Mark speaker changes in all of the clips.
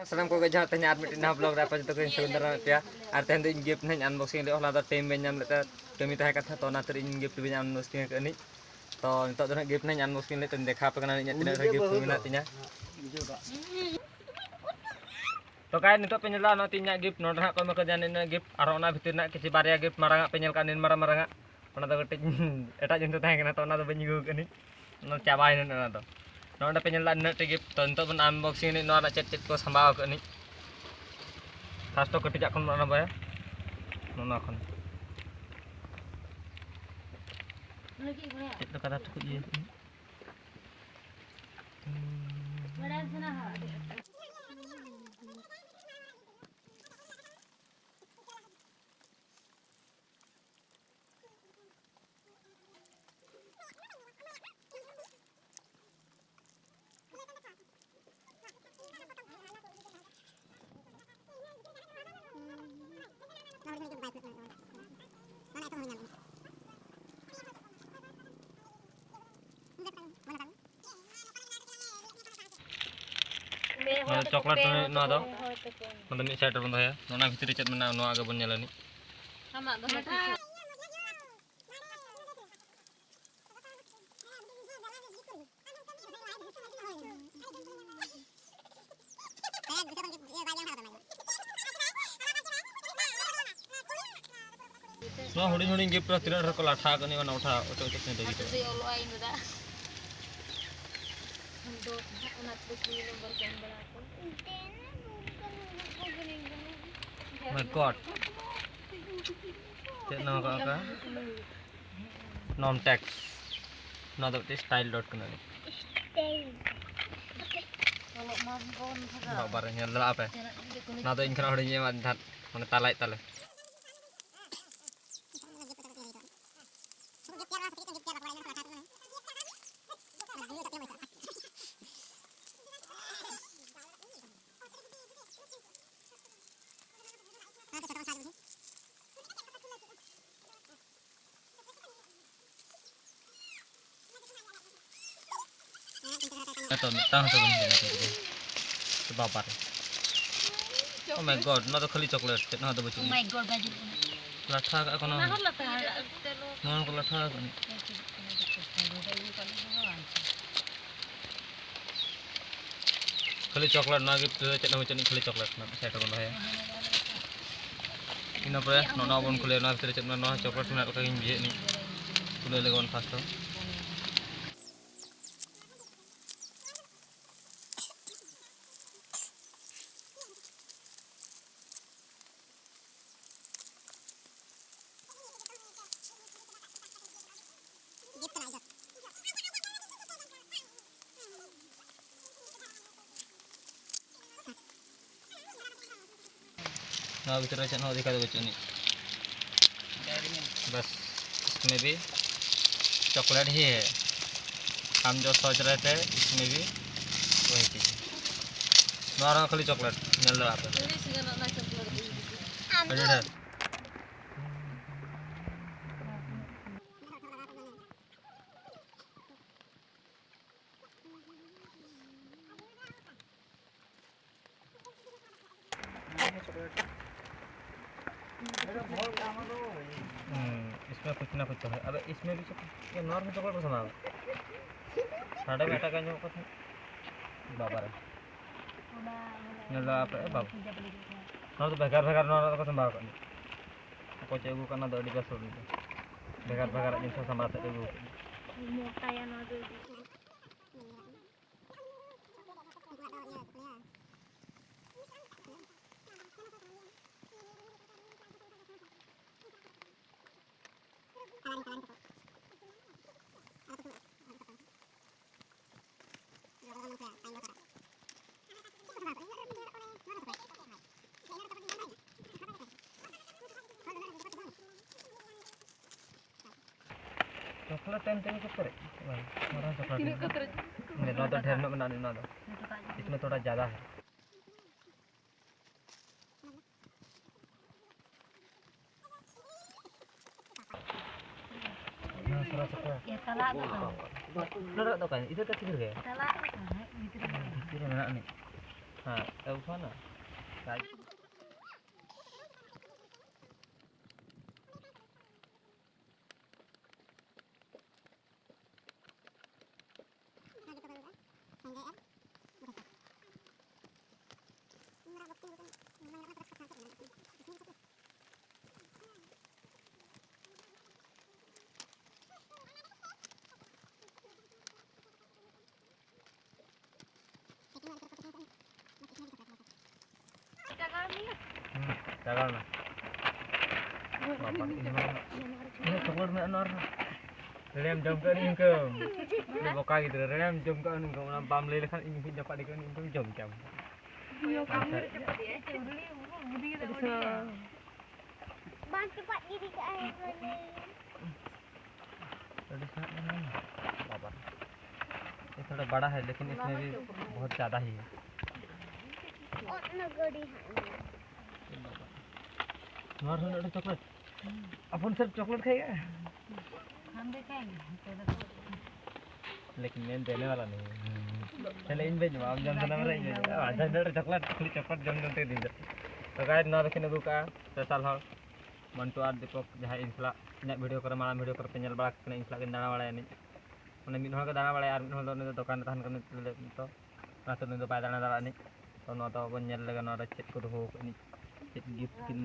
Speaker 1: Salam ko gajah tanya admit na vlog dapat jito ko sebentar ya. Artian do gift nañ unboxing le ola da time ben nyam leta kami tahe katha to na ter in gift ben unboxing ke ni. To nitok do gift nañ unboxing le ten dekha pa kana nya tina gift menat tinya. To kai nitok penyela no tinya gift no ha ko ma kerjaan gift aro ona bhitir na kici barya gift maranga penyel kanin marang-marang ona do ketik eta jintu tahe kana to ona do ben nyigu ke ni. No cabain na to. Nó đã pengen lan net gift tonton ben unboxing ini nó cet ko sambal ke ni. First to ketik kon mana ba ya? Nona kon.
Speaker 2: Lagi gue.
Speaker 1: Itu kata tuh iya.
Speaker 2: Mana sana ha?
Speaker 1: Coklat no do. Nonton ni side bond ya. Nona bhitri chet mena no aga bon nyala ni.
Speaker 2: Sama do.
Speaker 1: No huding gift ra tiran ko latha kani wana utha otok ni de gitu.
Speaker 2: Si olo ain udah. Untuk anak bukti nomor gambar aku.
Speaker 1: My god. Cek no ka. Non text. No do style dot kana ni.
Speaker 2: Kalau mau kon
Speaker 1: Ba bar nyala apa? Na do inkra huding ma dhat mane talai tale. Ito tang sa benda ni. Sebab apa? Oh my god, no to khali chocolate, no to baju.
Speaker 2: Oh my god, baju.
Speaker 1: Latha ka kono.
Speaker 2: Nah, latha.
Speaker 1: Non ko latha ka ni. Khali chocolate na gift chet na baju ni khali chocolate na set kono ya. Ino pre no na bon khule na chet na no chocolate na ka ing je ni. Khule le gon fast to. ना भीतर चना दिखा दो बच्चों ने बस इसमें भी चॉकलेट ही है हम जो सोच रहे थे इसमें भी वही चीज़ नॉर्मल खाली चॉकलेट मिल रहा है इसमें कुछ ना कुछ तो है। अब इसमें भी ये नॉर्मल चॉकलेट पसंद आ साढ़े बेटा का जो कथा बाबा रे नला apa bab no to begar no ko sambal ko ko cegu kana do di gasol ni begar jinsa sambal ta cegu
Speaker 2: Mota ya no do.
Speaker 1: Coklat tem के ऊपर हमारा चॉकलेट नहीं ना तो ढेर में बना देना दो इसमें थोड़ा ज़्यादा है
Speaker 2: Ya talak tu.
Speaker 1: Lorok tu kan, itu tak tidur ke?
Speaker 2: Talak tu kan, gitu.
Speaker 1: Tidur nak ni. हाँ अब हो ना jalan na bapak ini coklat nak nor rem jam ke ni ke ni boka gitu rem jam ke ni kau nampak meleleh kan ini dapat di ni tu jam
Speaker 2: Bang cepat diri ke air ni.
Speaker 1: थोड़ी सा बाबा ये थोड़ा बड़ा है लेकिन इसमें भी बहुत ज़्यादा ही है
Speaker 2: और नगड़ी है
Speaker 1: नॉर होने चॉकलेट अपन सिर्फ चॉकलेट खाएगा
Speaker 2: हम भी खाएंगे
Speaker 1: लेकिन मैं देने वाला नहीं चले इन भेज आप जम देना मेरा इन आजा दे चॉकलेट जम देते दिन तो गाइस नॉर के नगु का स्पेशल हॉल मंटू आर दीपक जहाँ इनसला इन वीडियो कर माला वीडियो कर पेनल बड़ा कने इनसला के दाना वाला नहीं उन्हें मिन हल के दाना वाला यार मिन हल दो दुकान तहन कने तो ना तो नहीं तो बाय दाना दाला नहीं तो नो तो बन नेल लगा नो चेक को हो कनी चेक गिफ्ट किन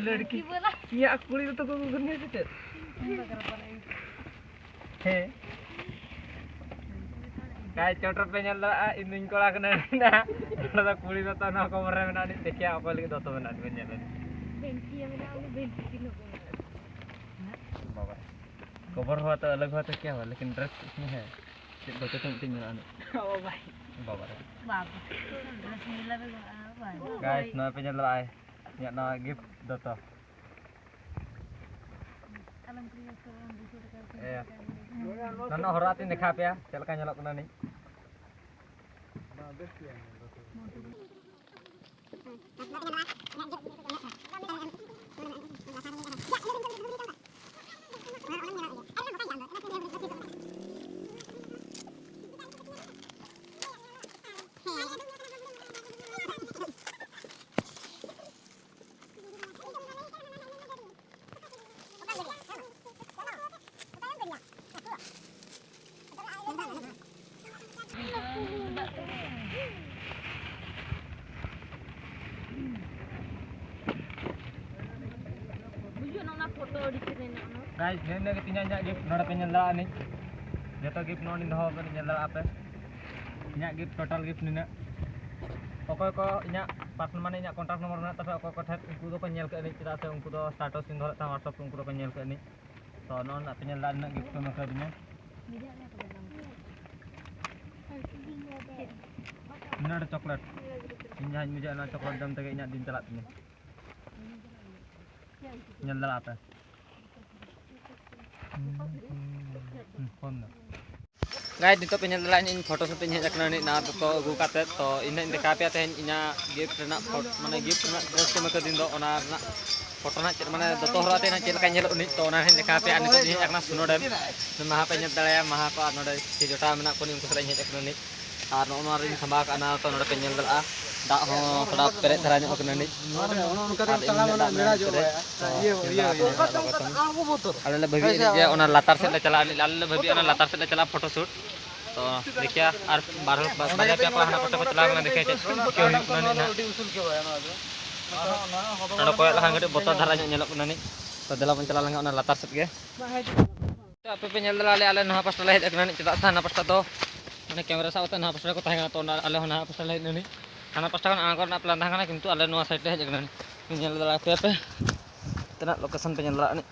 Speaker 1: लड़की या कुड़ी तो को करने से हे काय चोटर पे nyala iniñ ko la kana na ada kuड़ी तो ना को मरे में ना देखिए आप लगे 200 मिनट में nyala
Speaker 2: बेंची में ना 20 किलो
Speaker 1: बाबा कवर हुआ तो अलग हुआ तो क्या हुआ लेकिन ड्रेस इसमें है बच्चे तुम तीन मिला ओ भाई बाबा ड्रेस मिला गाइस ना पे nyala ai nya na gift doto iya nana horatin देखा पे चल का nyalok kena nih guys ini ketinya nya gift nora penyala nih jatuh gift non indoh kan nyala apa nya gift total gift nina okoy ko nya partner mana nya kontak nomor na tapi okoy ko thet unku do ko nyel ke ni cita se unku do status indoh ta WhatsApp unku do ko nyel ke ni so non na penyala na gift ko maka dinya ini ada coklat ini hanya muja na coklat dam tege nya din telat ni nyala apa guys dito penyalain in foto shoot nya jakna ni na to gu kate to ina dekha pe ten inya gift rena mane gift rena dress ke maka din do ona na foto na cet mane doto horate na cel kan nyelok ni to na hen dekha pe an to ni jakna suno dan maha penyadalaya maha ko an do si jota mena ko ni kusra nya jakna ni ar no ona rin samba kana to no penyadal a dak ho pada peret tharanya ko kena ni ono ka tengah mana mera jo iya aku motor ala babi dia ona latar set la chala ala babi ona latar set la chala photo shoot तो देखिए और 12 बजे पे आपला हना photo को चला गना देखिए क्यों ना उसूल के होया ना ono koyak lah ngade botol dharanya nyelok kuna ni to dela pun chala langa ona latar set ge to ape pe nyel dala ale nah pas la het agna ni cedak sana pas to mane kamera sa utan nah pas ko tahenga to ale hona pas la het ni karena pas kan angkor nak pelantah kana kintu ale nuah side aja kan nyel dala ape tenak lokasi penyelara ni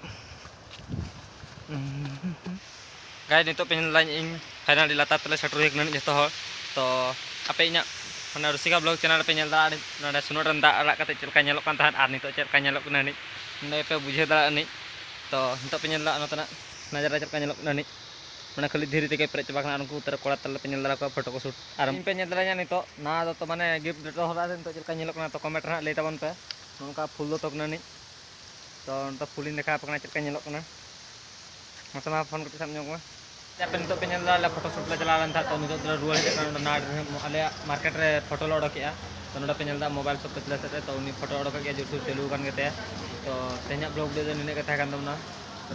Speaker 1: guys nito penyelara ing final di latar tele satu hek nani joto to ape nya mana Rusika blog channel penyelara ni nada sunod renda ala kate celka nyelok kan tahan ar nito celka nyelok nani nda pe bujhe dala ni to nito penyelara no tenak najar celka nyelok nani मैंने खाली धीरे धीरे पेरे चाबा उनको उतर कोड़ा तले पे nail Dara photo को शूट और पे नेल दारा नितो ना तो माने गिफ्ट तो हरा नितो चलका नेलो कना तो कमेंट रे लई ताबन पे नोंका फुल दो तक नानी तो फुलिन देखा पे चलका नेलो कना मतलब फोन करते सामने को पे नितो पे नेल दारा फोटो शूट ले चला लन था तो नितो रुआ हे कना ना आले मार्केट रे फोटो लो ओडकिया तो नोडा पे नेल दा मोबाइल सब पे चले तो उनी फोटो ओडक के जुर चालू कान गते तो तेना ब्लॉग दे निने के था कान दमना तो